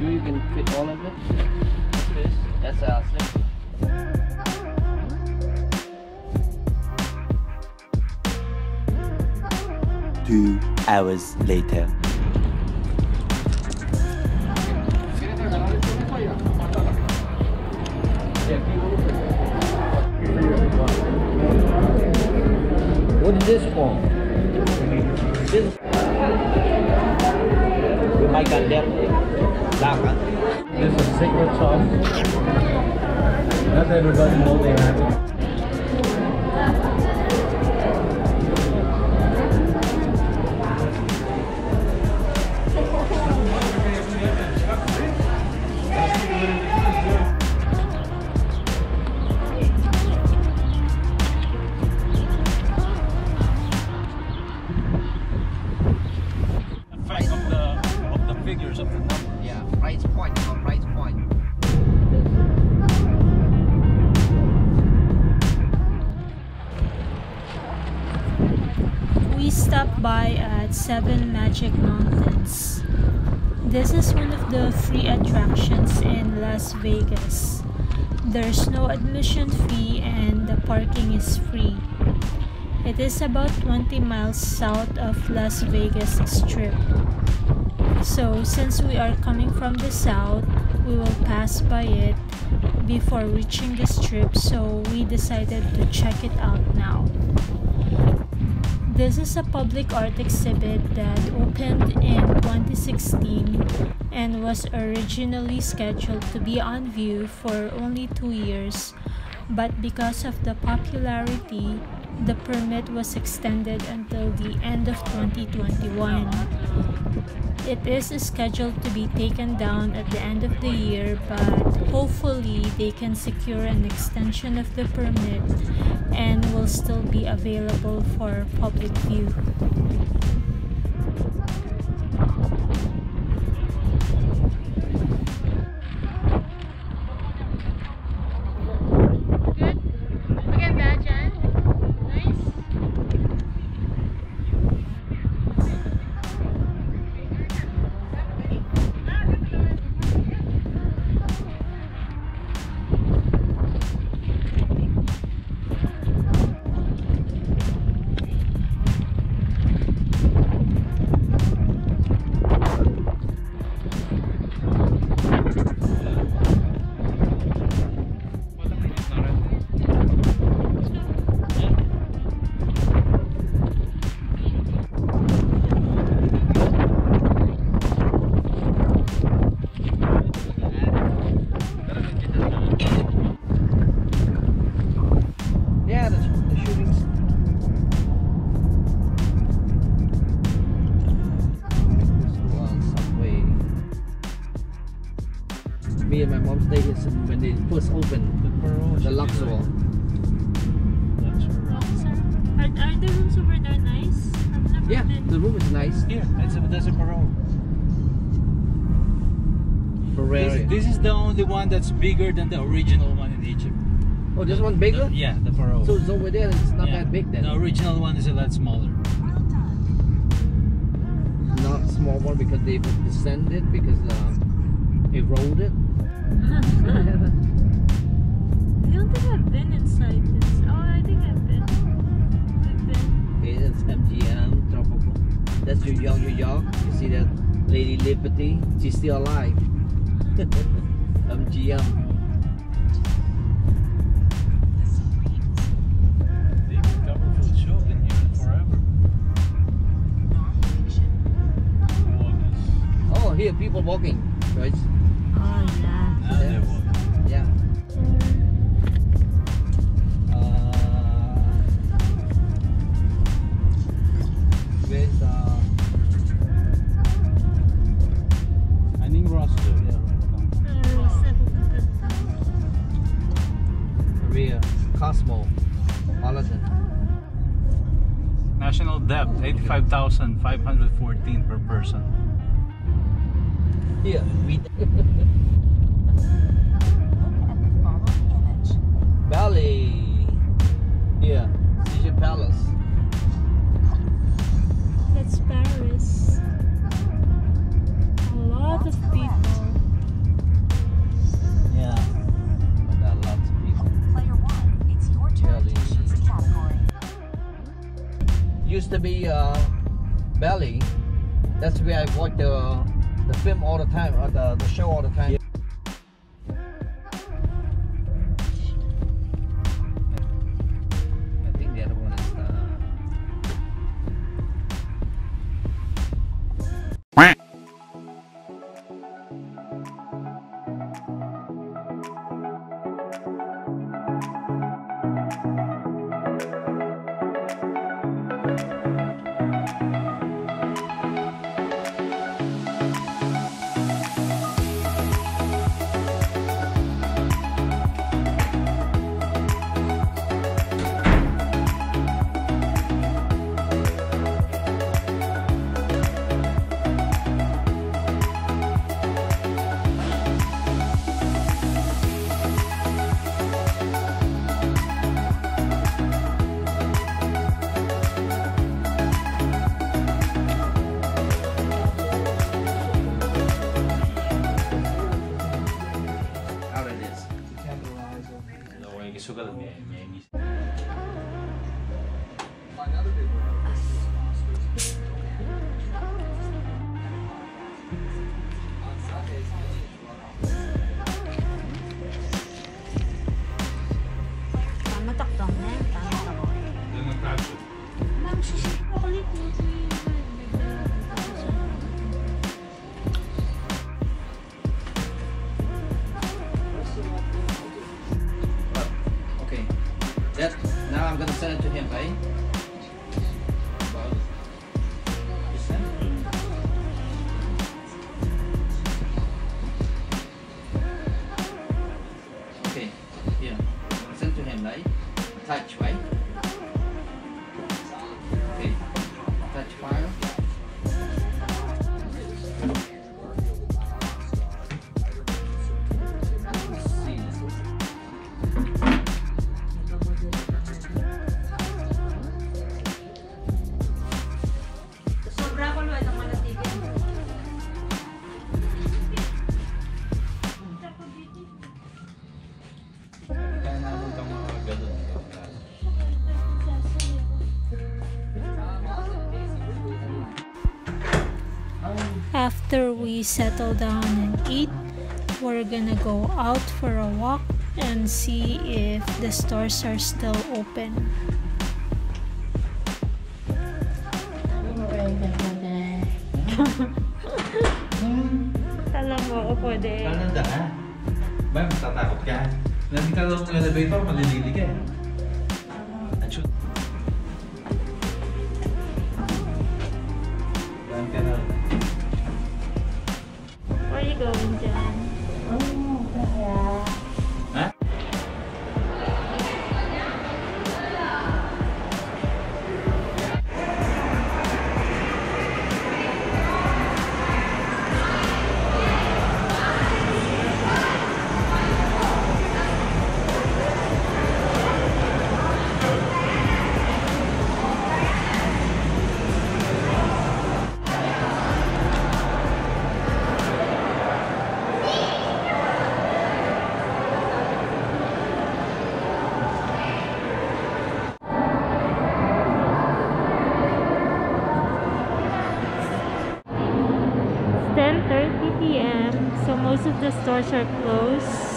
sure you can fit all of it? That's slip. 2 hours later. What is this for? This you might got that dark. This is secret sauce. Not everybody knows they have it. Figures of the number. Yeah, price point, price point. We stopped by at 7 Magic Mountains. This is one of the free attractions in Las Vegas. There's no admission fee and the parking is free. It is about 20 miles south of Las Vegas Strip. So since we are coming from the south, we will pass by it before reaching the strip, so we decided to check it out now. This is a public art exhibit that opened in 2016 and was originally scheduled to be on view for only 2 years, but because of the popularity, the permit was extended until the end of 2021. It is scheduled to be taken down at the end of the year, but hopefully they can secure an extension of the permit and will still be available for public view. Me and my mom stayed here when they first opened the Luxor. Are the rooms over there nice? Yeah, the room is nice. Yeah, there's a parole. This is the only one that's bigger than the original one in Egypt. Oh, this one bigger? Yeah, the parole. So it's over there, it's not that big then. The original one is a lot smaller. Not a small one because they descended, because eroded. I don't think I've been inside this. Oh, I think I've been. Okay, that's MGM, tropical. That's New York, New York. You see that Lady Liberty? She's still alive. MGM. They've been covered for the show, been here forever. Oh, here people walking, right? Oh, yeah. Now they're walking. Yeah. Where's I think Roster. Korea, Cosmo, Holiday. National debt 85,514 per person. Here, we Bali. Here, Caesar Palace. That's Paris. A lot of people. be Bali. That's where I watch the film all the time, or the show all the time. Yeah. I think the other one is now I'm gonna send it to him, right? Okay, here. Send to him, right? Touch, right? Okay. Touch file. After we settle down and eat, we're gonna go out for a walk and see if the stores are still open. Alam mo ako pwede. Ano na? Ba, matatakot ka? Nandito ka ng elevator, malililig ka eh. Achut. Saan ka na? Where are you going, Jan? Ha? So most of the stores are closed.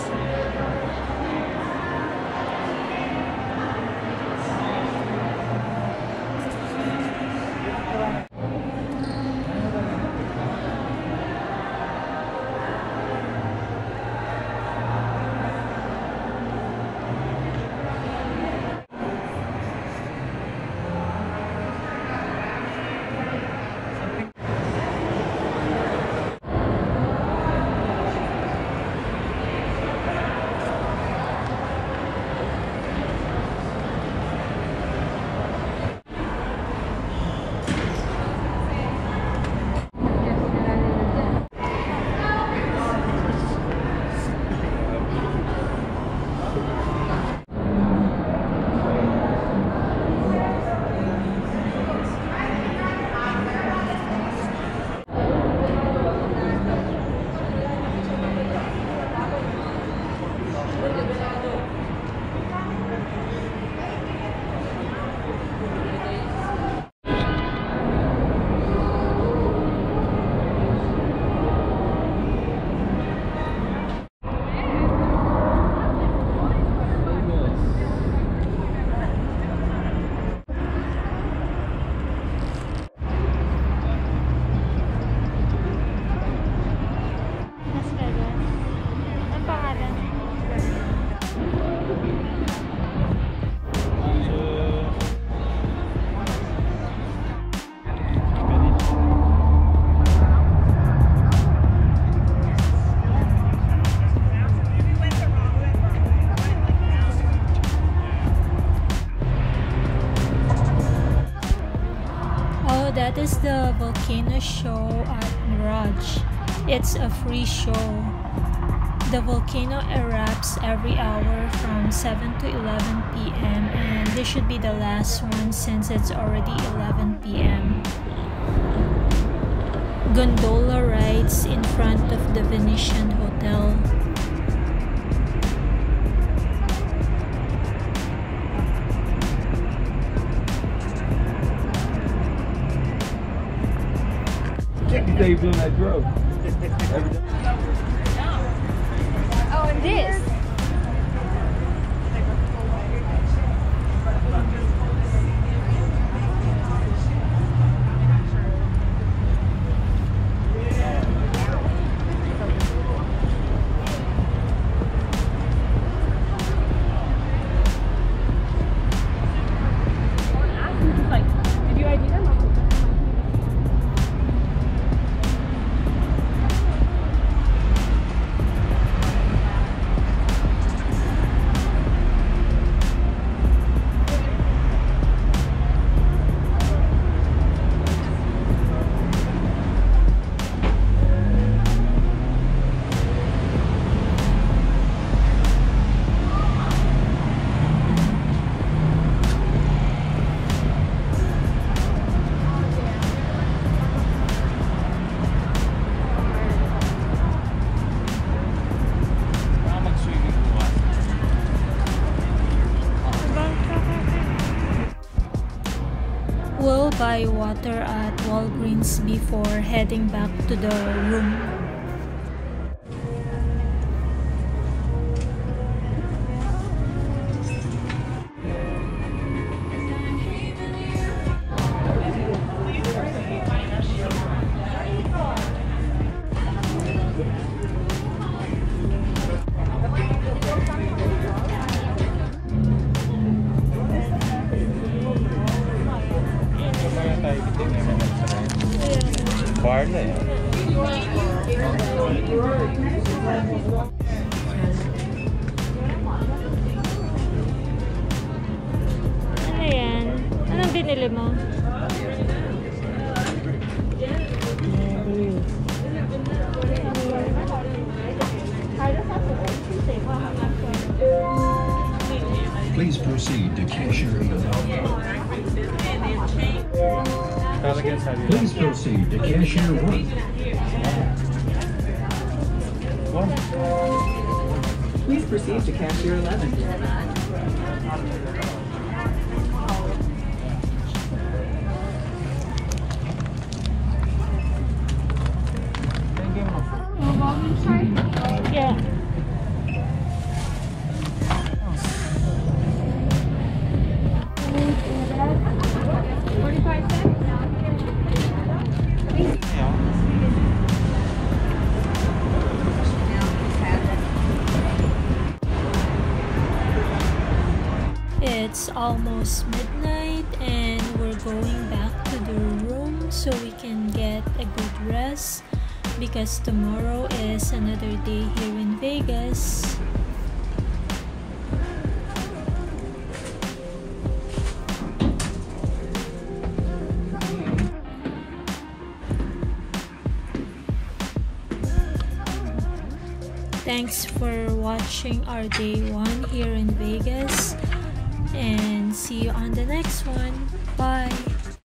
volcano show at Mirage. It's a free show. The volcano erupts every hour from 7 to 11 p.m. and this should be the last one since it's already 11 p.m. Gondola rides in front of the Venetian Hotel. They blew that drove. Oh, and this. We'll buy water at Walgreens before heading back to the room. Bar na yan. Ano yan? Anong binili mo? Please proceed to cashier 11. Please proceed to cashier 1. Please proceed to cashier 11. Yeah. It's almost midnight and we're going back to the room so we can get a good rest because tomorrow is another day here in Vegas. Thanks for watching our day 1 here in Vegas and see you on the next one. Bye!